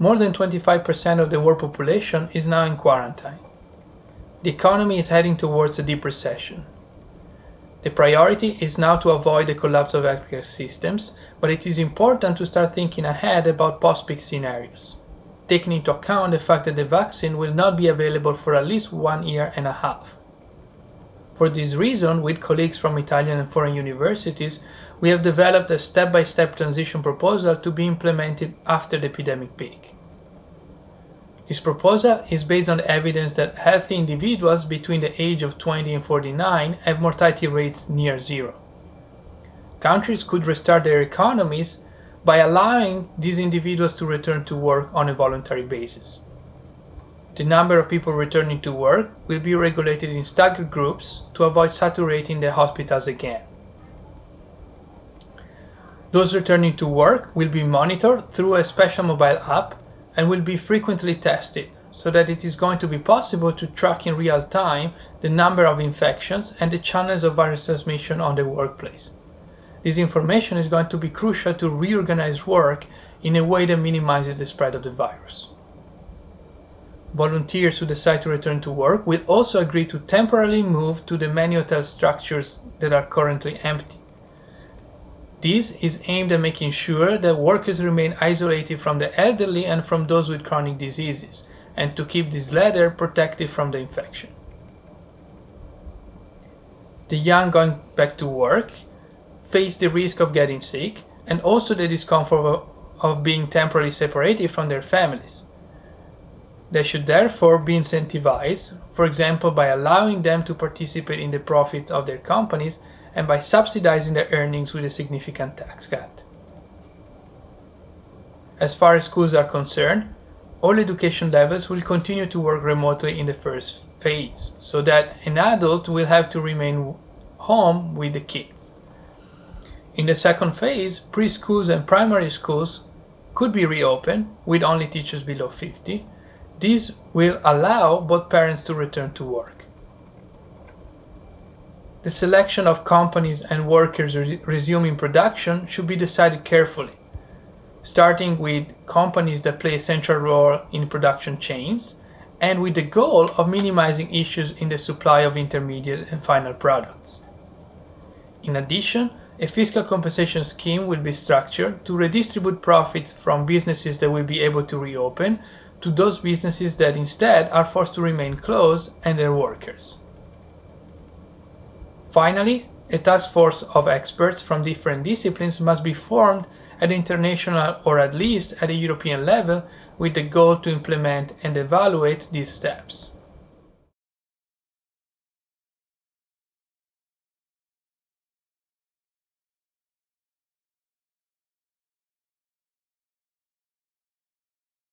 more than 25% of the world population is now in quarantine. The economy is heading towards a deep recession. The priority is now to avoid the collapse of healthcare systems, but it is important to start thinking ahead about post-peak scenarios, taking into account the fact that the vaccine will not be available for at least 1.5 years. For this reason, with colleagues from Italian and foreign universities, we have developed a step-by-step transition proposal to be implemented after the epidemic peak. This proposal is based on the evidence that healthy individuals between the age of 20 and 49 have mortality rates near zero. Countries could restart their economies by allowing these individuals to return to work on a voluntary basis. The number of people returning to work will be regulated in staggered groups to avoid saturating the hospitals again. Those returning to work will be monitored through a special mobile app and will be frequently tested so that it is going to be possible to track in real time the number of infections and the channels of virus transmission on the workplace. This information is going to be crucial to reorganize work in a way that minimizes the spread of the virus. Volunteers who decide to return to work will also agree to temporarily move to the many hotel structures that are currently empty. This is aimed at making sure that workers remain isolated from the elderly and from those with chronic diseases, and to keep this latter protected from the infection. The young going back to work face the risk of getting sick and also the discomfort of being temporarily separated from their families. They should therefore be incentivized, for example by allowing them to participate in the profits of their companies and by subsidizing their earnings with a significant tax cut. As far as schools are concerned, all education levels will continue to work remotely in the first phase, so that an adult will have to remain home with the kids. In the second phase, preschools and primary schools could be reopened with only teachers below 50. This will allow both parents to return to work. The selection of companies and workers resuming production should be decided carefully, starting with companies that play a central role in production chains and with the goal of minimizing issues in the supply of intermediate and final products. In addition, a fiscal compensation scheme will be structured to redistribute profits from businesses that will be able to reopen to those businesses that instead are forced to remain closed and their workers. Finally, a task force of experts from different disciplines must be formed at international or at least at a European level with the goal to implement and evaluate these steps.